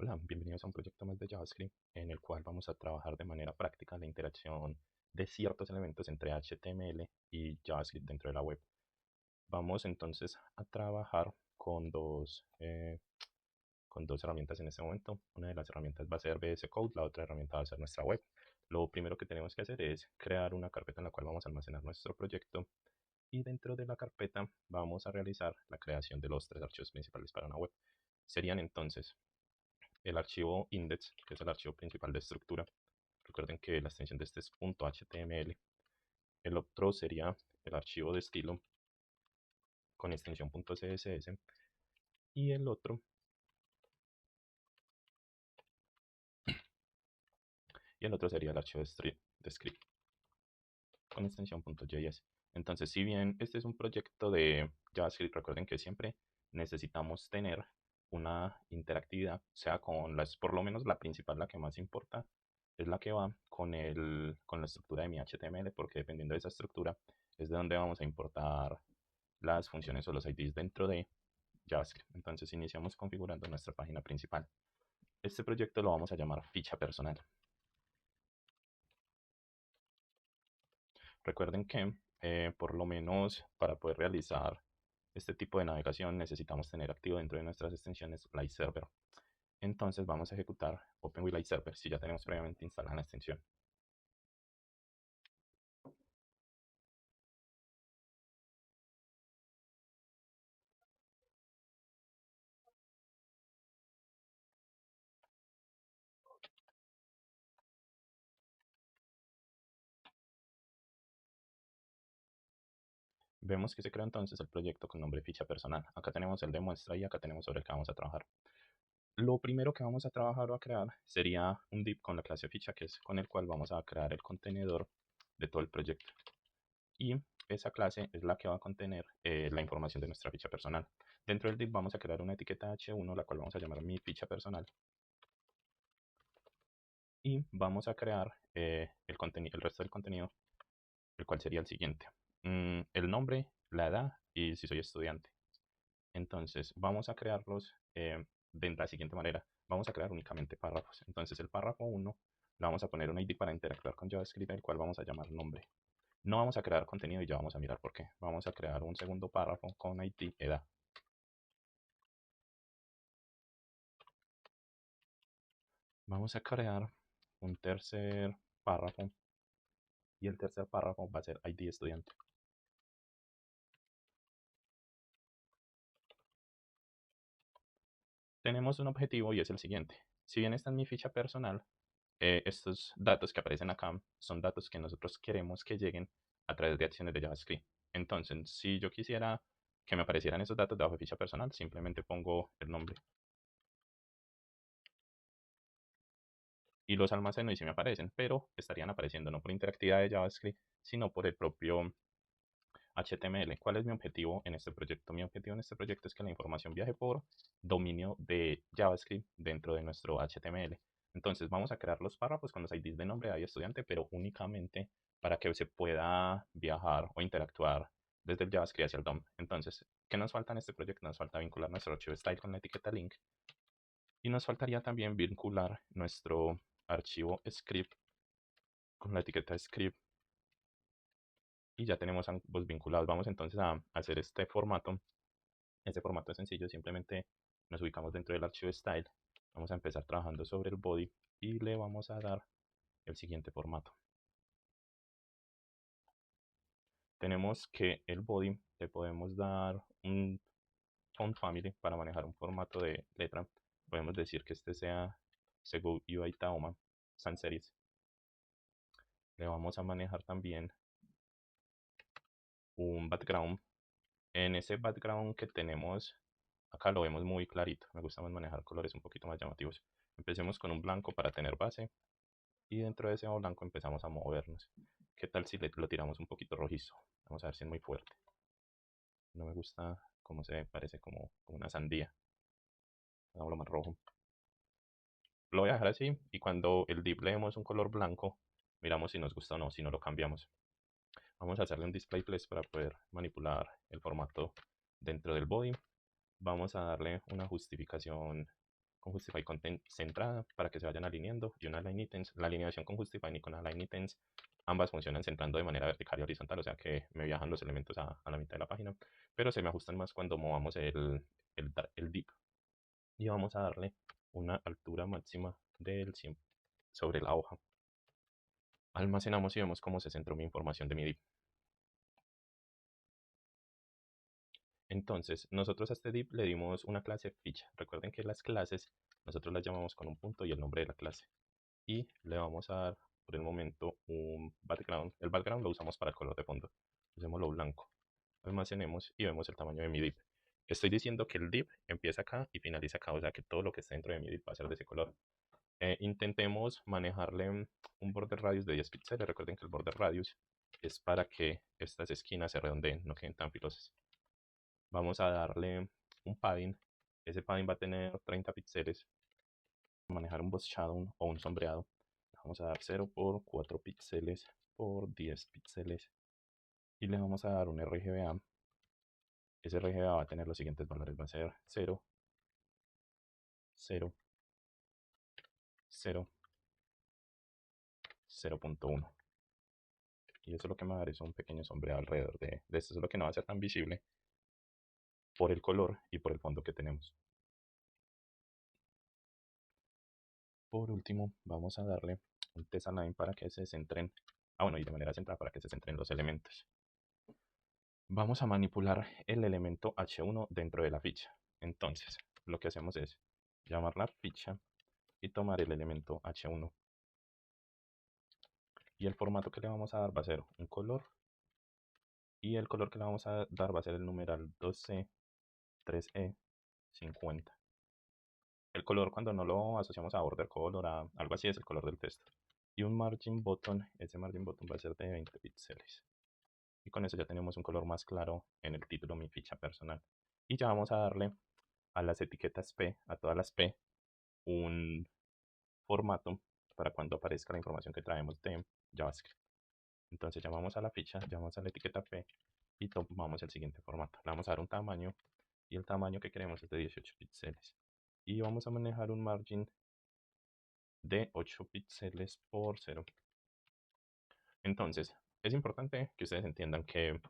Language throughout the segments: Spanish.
Hola, bienvenidos a un proyecto más de JavaScript en el cual vamos a trabajar de manera práctica la interacción de ciertos elementos entre HTML y JavaScript dentro de la web. Vamos entonces a trabajar con dos herramientas en este momento. Una de las herramientas va a ser VS Code, la otra herramienta va a ser nuestra web. Lo primero que tenemos que hacer es crear una carpeta en la cual vamos a almacenar nuestro proyecto y dentro de la carpeta vamos a realizar la creación de los tres archivos principales para una web. Serían entonces el archivo index, que es el archivo principal de estructura. Recuerden que la extensión de este es .html. El otro sería el archivo de estilo con extensión .css. Y el otro sería el archivo de script con extensión .js. Entonces, si bien este es un proyecto de JavaScript, recuerden que siempre necesitamos tener una interactividad, sea con las, por lo menos la principal, la que más importa, es la que va con la estructura de mi HTML, porque dependiendo de esa estructura es de donde vamos a importar las funciones o los IDs dentro de JavaScript. Entonces iniciamos configurando nuestra página principal. Este proyecto lo vamos a llamar ficha personal. Recuerden que por lo menos para poder realizar este tipo de navegación necesitamos tener activo dentro de nuestras extensiones Live Server. Entonces vamos a ejecutar Open with Live Server si ya tenemos previamente instalada la extensión. Vemos que se creó entonces el proyecto con nombre ficha personal. Acá tenemos el de muestra y acá tenemos sobre el que vamos a trabajar. Lo primero que vamos a trabajar o a crear sería un div con la clase ficha, que es con el cual vamos a crear el contenedor de todo el proyecto. Y esa clase es la que va a contener la información de nuestra ficha personal. Dentro del div vamos a crear una etiqueta h1, la cual vamos a llamar mi ficha personal. Y vamos a crear el resto del contenido, el cual sería el siguiente. El nombre, la edad y si soy estudiante. Entonces vamos a crearlos de la siguiente manera. Vamos a crear únicamente párrafos. Entonces el párrafo 1 le vamos a poner un ID para interactuar con JavaScript, el cual vamos a llamar nombre. No vamos a crear contenido y ya vamos a mirar por qué. Vamos a crear un segundo párrafo con ID edad. Vamos a crear un tercer párrafo y el tercer párrafo va a ser ID estudiante. Tenemos un objetivo y es el siguiente. Si bien esta es mi ficha personal, estos datos que aparecen acá son datos que nosotros queremos que lleguen a través de acciones de JavaScript. Entonces, si yo quisiera que me aparecieran esos datos debajo de ficha personal, simplemente pongo el nombre y los almaceno y se me aparecen, pero estarían apareciendo no por interactividad de JavaScript, sino por el propio HTML. ¿Cuál es mi objetivo en este proyecto? Mi objetivo en este proyecto es que la información viaje por dominio de JavaScript dentro de nuestro HTML. Entonces vamos a crear los párrafos con los IDs de nombre, de estudiante, pero únicamente para que se pueda viajar o interactuar desde el JavaScript hacia el DOM. Entonces, ¿qué nos falta en este proyecto? Nos falta vincular nuestro archivo style con la etiqueta link y nos faltaría también vincular nuestro archivo script con la etiqueta script y ya tenemos ambos vinculados. Vamos entonces a hacer este formato. Este formato es sencillo, simplemente nos ubicamos dentro del archivo style. Vamos a empezar trabajando sobre el body y le vamos a dar el siguiente formato. Tenemos que el body le podemos dar un font family para manejar un formato de letra. Podemos decir que este sea Segu UI Taoma Sans Serif. Le vamos a manejar también un background. En ese background que tenemos acá lo vemos muy clarito. Me gusta más manejar colores un poquito más llamativos. Empecemos con un blanco para tener base. Y dentro de ese blanco empezamos a movernos. ¿Qué tal si lo tiramos un poquito rojizo? Vamos a ver si es muy fuerte. No me gusta cómo se ve, parece como una sandía. Hagámoslo más rojo. Lo voy a dejar así y cuando el div le demos un color blanco, miramos si nos gusta o no, si no lo cambiamos. Vamos a hacerle un display place para poder manipular el formato dentro del body. Vamos a darle una justificación con justify content centrada para que se vayan alineando y una line items. La alineación con justify y con align items ambas funcionan centrando de manera vertical y horizontal, o sea que me viajan los elementos a la mitad de la página, pero se me ajustan más cuando movamos el div. Y vamos a darle una altura máxima del 100 sobre la hoja. Almacenamos y vemos cómo se centró mi información de mi div. Entonces, nosotros a este div le dimos una clase ficha. Recuerden que las clases nosotros las llamamos con un punto y el nombre de la clase. Y le vamos a dar por el momento un background. El background lo usamos para el color de fondo. Usémoslo blanco. Almacenemos y vemos el tamaño de mi div. Estoy diciendo que el div empieza acá y finaliza acá, o sea que todo lo que está dentro de mi div va a ser de ese color. Intentemos manejarle un border radius de 10 píxeles. Recuerden que el border radius es para que estas esquinas se redondeen, no queden tan filosas. Vamos a darle un padding. Ese padding va a tener 30 píxeles. Manejar un boss shadow o un sombreado. Vamos a dar 0 por 4 píxeles por 10 píxeles. Y le vamos a dar un RGBA. Ese RGBA va a tener los siguientes valores. Va a ser 0, 0, 0, 0.1. Y eso lo que me va a dar es un pequeño sombreado alrededor de esto. Es lo que no va a ser tan visible por el color y por el fondo que tenemos. Por último, vamos a darle un tesalign para que se centren. Bueno, y de manera centrada para que se centren los elementos. Vamos a manipular el elemento h1 dentro de la ficha. Entonces, lo que hacemos es llamar la ficha y tomar el elemento h1. Y el formato que le vamos a dar va a ser un color. Y el color que le vamos a dar va a ser el numeral 2C, 3E, 50. El color cuando no lo asociamos a border color, a algo así, es el color del texto. Y un margin button, ese margin button va a ser de 20 píxeles. Y con eso ya tenemos un color más claro en el título, mi ficha personal. Y ya vamos a darle a las etiquetas P, a todas las P, un formato para cuando aparezca la información que traemos de JavaScript. Entonces llamamos a la ficha, llamamos a la etiqueta P y tomamos el siguiente formato. Le vamos a dar un tamaño y el tamaño que queremos es de 18 píxeles. Y vamos a manejar un margin de 8 píxeles por 0. Entonces, es importante que ustedes entiendan que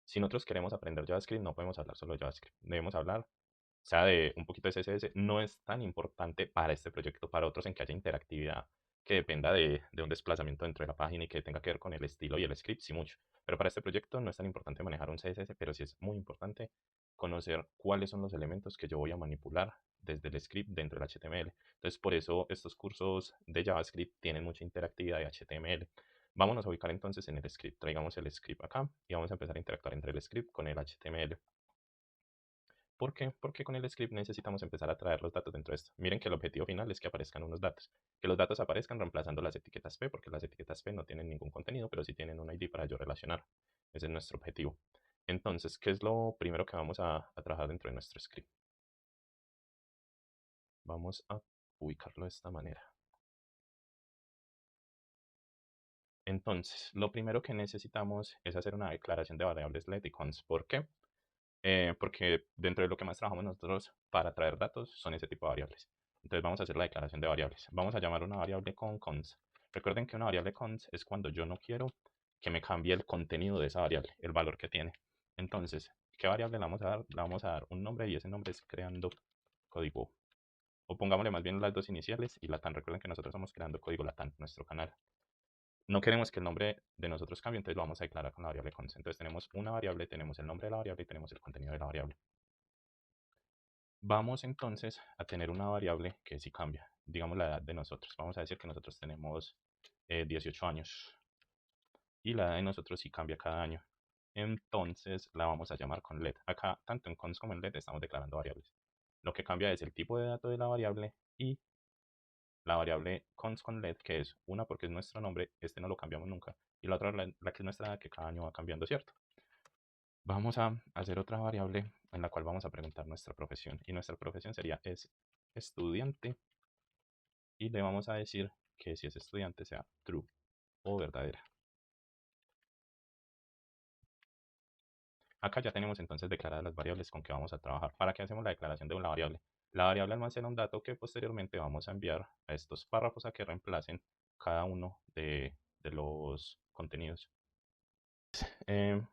si nosotros queremos aprender JavaScript, no podemos hablar solo de JavaScript. Debemos hablar, sea de un poquito de CSS. No es tan importante para este proyecto, para otros en que haya interactividad que dependa de un desplazamiento dentro de la página y que tenga que ver con el estilo y el script, sí mucho. Pero para este proyecto no es tan importante manejar un CSS, pero sí es muy importante conocer cuáles son los elementos que yo voy a manipular desde el script dentro del HTML. Entonces, por eso estos cursos de JavaScript tienen mucha interactividad de HTML. Vámonos a ubicar entonces en el script. Traigamos el script acá y vamos a empezar a interactuar entre el script con el HTML. ¿Por qué? Porque con el script necesitamos empezar a traer los datos dentro de esto. Miren que el objetivo final es que aparezcan unos datos. Que los datos aparezcan reemplazando las etiquetas P, porque las etiquetas P no tienen ningún contenido, pero sí tienen un ID para yo relacionar. Ese es nuestro objetivo. Entonces, ¿qué es lo primero que vamos a trabajar dentro de nuestro script? Vamos a ubicarlo de esta manera. Entonces, lo primero que necesitamos es hacer una declaración de variables let y cons. ¿Por qué? Porque dentro de lo que más trabajamos nosotros para traer datos son ese tipo de variables. Entonces vamos a hacer la declaración de variables. Vamos a llamar una variable con cons. Recuerden que una variable cons es cuando yo no quiero que me cambie el contenido de esa variable, el valor que tiene. Entonces, ¿qué variable le vamos a dar? Le vamos a dar un nombre y ese nombre es creando código. O pongámosle más bien las dos iniciales y Latam. Recuerden que nosotros estamos creando código Latam, nuestro canal. No queremos que el nombre de nosotros cambie, entonces lo vamos a declarar con la variable cons. Entonces tenemos una variable, tenemos el nombre de la variable y tenemos el contenido de la variable. Vamos entonces a tener una variable que sí cambia, digamos la edad de nosotros. Vamos a decir que nosotros tenemos 18 años y la edad de nosotros sí cambia cada año. Entonces la vamos a llamar con let. Acá, tanto en cons como en let, estamos declarando variables. Lo que cambia es el tipo de dato de la variable y la variable cons con let, que es una porque es nuestro nombre, este no lo cambiamos nunca, y la otra la que es nuestra edad, que cada año va cambiando, ¿cierto? Vamos a hacer otra variable en la cual vamos a preguntar nuestra profesión. Y nuestra profesión sería es estudiante. Y le vamos a decir que si es estudiante sea true o verdadera. Acá ya tenemos entonces declaradas las variables con que vamos a trabajar. ¿Para qué hacemos la declaración de una variable? La variable almacena un dato que posteriormente vamos a enviar a estos párrafos a que reemplacen cada uno de los contenidos.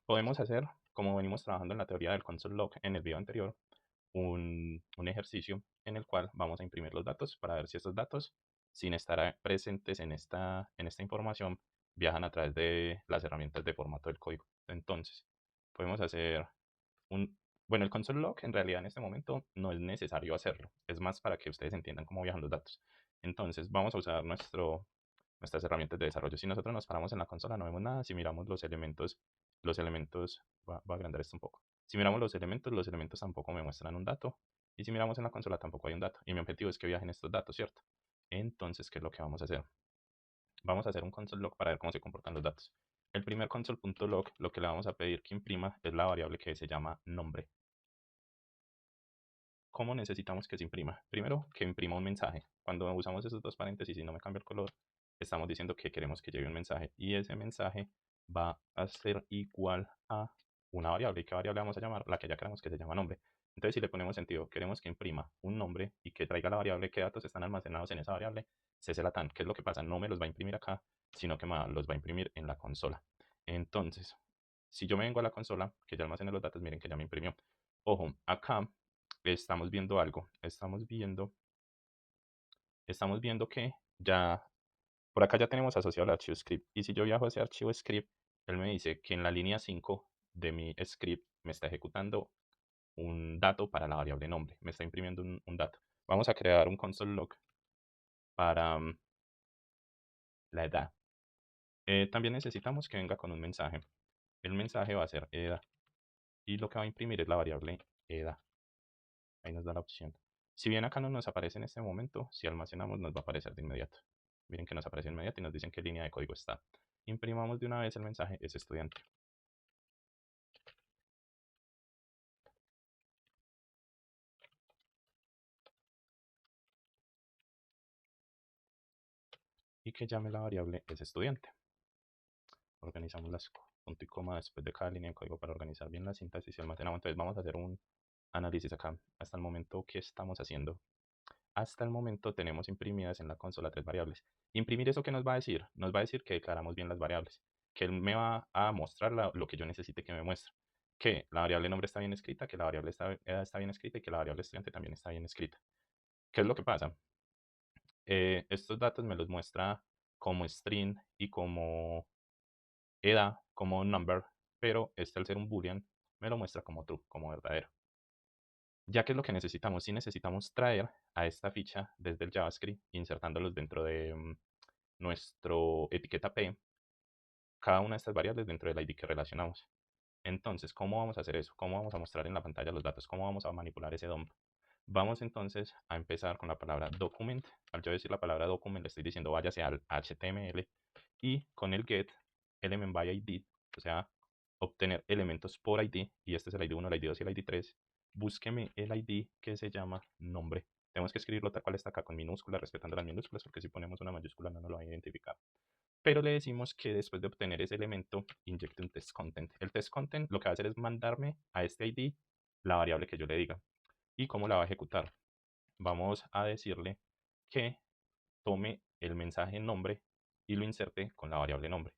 Podemos hacer, como venimos trabajando en la teoría del console log en el video anterior, un ejercicio en el cual vamos a imprimir los datos para ver si estos datos, sin estar presentes en esta información, viajan a través de las herramientas de formato del código. Entonces, podemos hacer un... Bueno, el console log en realidad en este momento no es necesario hacerlo, es más para que ustedes entiendan cómo viajan los datos. Entonces, vamos a usar nuestras herramientas de desarrollo. Si nosotros nos paramos en la consola no vemos nada, si miramos los elementos, va a agrandar esto un poco. Si miramos los elementos tampoco me muestran un dato. Y si miramos en la consola tampoco hay un dato. Y mi objetivo es que viajen estos datos, ¿cierto? Entonces, ¿qué es lo que vamos a hacer? Vamos a hacer un console log para ver cómo se comportan los datos. El primer console.log, lo que le vamos a pedir que imprima es la variable que se llama nombre. ¿Cómo necesitamos que se imprima? Primero, que imprima un mensaje. Cuando usamos esos dos paréntesis y no me cambia el color, estamos diciendo que queremos que lleve un mensaje. Y ese mensaje va a ser igual a una variable. ¿Y qué variable vamos a llamar? La que ya queremos que se llama nombre. Entonces, si le ponemos sentido, queremos que imprima un nombre y que traiga la variable, qué datos están almacenados en esa variable, CCLATAN. ¿Qué es lo que pasa? No me los va a imprimir acá, sino que los va a imprimir en la consola. Entonces, si yo me vengo a la consola, que ya almacené los datos, miren que ya me imprimió. Ojo, acá estamos viendo algo. Estamos viendo que ya, por acá ya tenemos asociado el archivo script. Y si yo viajo a ese archivo script, él me dice que en la línea 5 de mi script me está ejecutando un dato para la variable nombre. Me está imprimiendo un dato. Vamos a crear un console log para la edad. También necesitamos que venga con un mensaje. El mensaje va a ser edad. Y lo que va a imprimir es la variable edad. Ahí nos da la opción. Si bien acá no nos aparece en este momento, si almacenamos nos va a aparecer de inmediato. Miren que nos aparece de inmediato y nos dicen qué línea de código está. Imprimamos de una vez el mensaje, es estudiante. Y que llame la variable es estudiante. Organizamos las punto y coma después de cada línea de código para organizar bien la sintaxis y almacenamos. Entonces vamos a hacer un análisis acá. Hasta el momento, ¿qué estamos haciendo? Hasta el momento tenemos imprimidas en la consola tres variables. Imprimir eso, ¿qué nos va a decir? Nos va a decir que declaramos bien las variables, que él me va a mostrar lo que yo necesite que me muestre, que la variable nombre está bien escrita, que la variable edad está bien escrita y que la variable estudiante también está bien escrita. ¿Qué es lo que pasa? Estos datos me los muestra como string y como edad, como number, pero este al ser un boolean me lo muestra como true, como verdadero. Ya que es lo que necesitamos, si necesitamos traer a esta ficha desde el JavaScript, insertándolos dentro de nuestro etiqueta P, cada una de estas variables dentro del ID que relacionamos. Entonces, ¿cómo vamos a hacer eso? ¿Cómo vamos a mostrar en la pantalla los datos? ¿Cómo vamos a manipular ese DOM? Vamos entonces a empezar con la palabra document. Al yo decir la palabra document, le estoy diciendo váyase al HTML y con el get element by ID, o sea, obtener elementos por ID, y este es el ID 1, el ID 2 y el ID 3, búsqueme el ID que se llama nombre. Tenemos que escribirlo tal cual está acá con minúsculas, respetando las minúsculas, porque si ponemos una mayúscula no nos lo va a identificar. Pero le decimos que después de obtener ese elemento, inyecte un test content. El test content lo que va a hacer es mandarme a este ID la variable que yo le diga. ¿Y cómo la va a ejecutar? Vamos a decirle que tome el mensaje nombre y lo inserte con la variable nombre.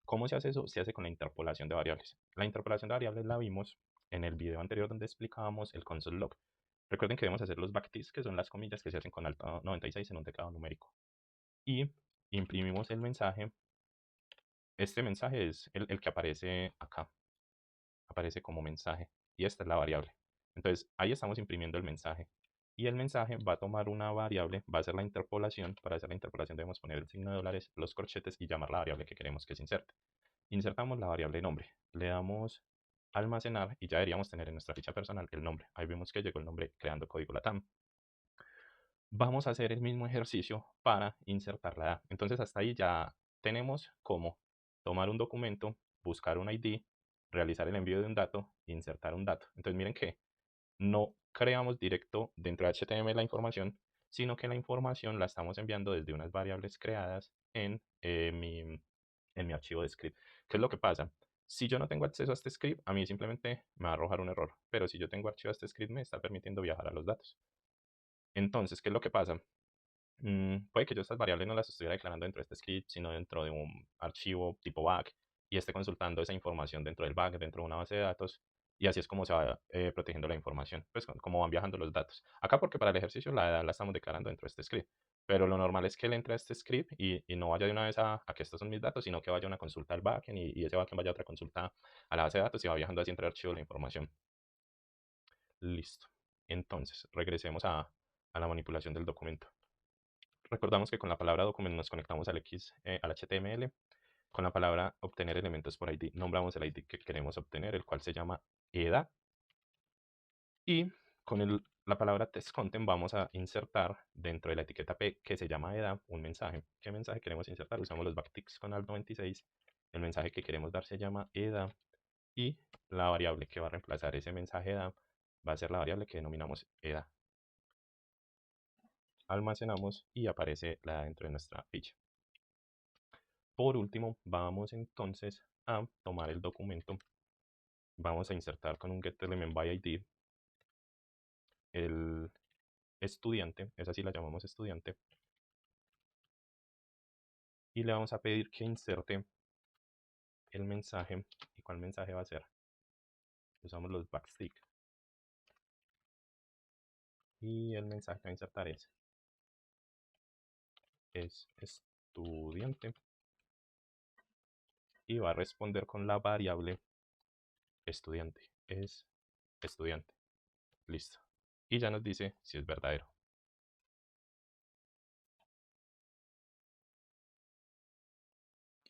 ¿Cómo se hace eso? Se hace con la interpolación de variables. La interpolación de variables la vimos en el video anterior donde explicábamos el console log. Recuerden que debemos hacer los backticks, que son las comillas que se hacen con alto 96 en un teclado numérico. Y imprimimos el mensaje. Este mensaje es el que aparece acá. Aparece como mensaje. Y esta es la variable. Entonces, ahí estamos imprimiendo el mensaje. Y el mensaje va a tomar una variable, va a hacer la interpolación. Para hacer la interpolación debemos poner el signo de dólares, los corchetes y llamar la variable que queremos que se inserte. Insertamos la variable nombre, le damos almacenar y ya deberíamos tener en nuestra ficha personal el nombre. Ahí vemos que llegó el nombre creando código LATAM. Vamos a hacer el mismo ejercicio para insertar la edad. Entonces hasta ahí ya tenemos cómo tomar un documento, buscar un ID, realizar el envío de un dato, insertar un dato. Entonces miren que no creamos directo dentro de HTML la información, sino que la información la estamos enviando desde unas variables creadas en mi archivo de script. ¿Qué es lo que pasa? Si yo no tengo acceso a este script, a mí simplemente me va a arrojar un error, pero si yo tengo archivo a este script, me está permitiendo viajar a los datos. Entonces, ¿qué es lo que pasa? Puede que yo estas variables no las estuviera declarando dentro de este script, sino dentro de un archivo tipo bag y esté consultando esa información dentro del bag, dentro de una base de datos, y así es como se va protegiendo la información, pues como van viajando los datos. Acá porque para el ejercicio la estamos declarando dentro de este script, pero lo normal es que él entre a este script y no vaya de una vez a que estos son mis datos, sino que vaya a una consulta al backend y ese backend vaya a otra consulta a la base de datos y va viajando así entre archivos la información. Listo. Entonces, regresemos a la manipulación del documento. Recordamos que con la palabra document nos conectamos al HTML. Con la palabra obtener elementos por ID, nombramos el ID que queremos obtener, el cual se llama EDA. Y con la palabra test content vamos a insertar dentro de la etiqueta P que se llama EDA un mensaje. ¿Qué mensaje queremos insertar? Usamos los backticks con ALT96. El mensaje que queremos dar se llama EDA y la variable que va a reemplazar ese mensaje EDA va a ser la variable que denominamos EDA. Almacenamos y aparece la EDA dentro de nuestra ficha. Por último, vamos entonces a tomar el documento. Vamos a insertar con un getElementById el estudiante, esa sí la llamamos estudiante, y le vamos a pedir que inserte el mensaje. ¿Y cuál mensaje va a ser? Usamos los backstick. Y el mensaje que va a insertar es estudiante y va a responder con la variable estudiante. Es estudiante. Listo. Y ya nos dice si es verdadero.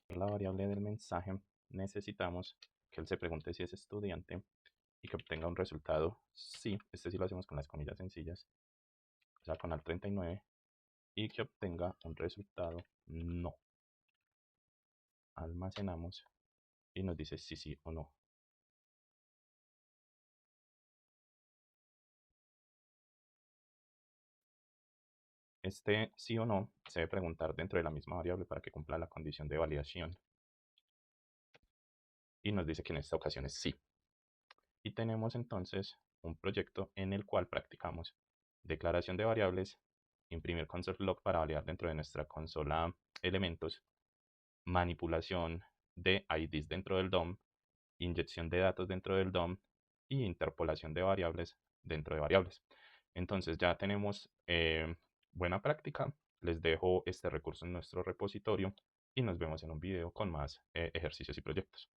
La variable del mensaje necesitamos que él se pregunte si es estudiante y que obtenga un resultado sí. Este sí lo hacemos con las comillas sencillas, o sea, con al39, y que obtenga un resultado no. Almacenamos y nos dice si sí o no. Este sí o no se debe preguntar dentro de la misma variable para que cumpla la condición de validación. Y nos dice que en esta ocasión es sí. Y tenemos entonces un proyecto en el cual practicamos declaración de variables, imprimir console log para validar dentro de nuestra consola elementos, manipulación de IDs dentro del DOM, inyección de datos dentro del DOM y interpolación de variables dentro de variables. Entonces ya tenemos buena práctica. Les dejo este recurso en nuestro repositorio y nos vemos en un video con más ejercicios y proyectos.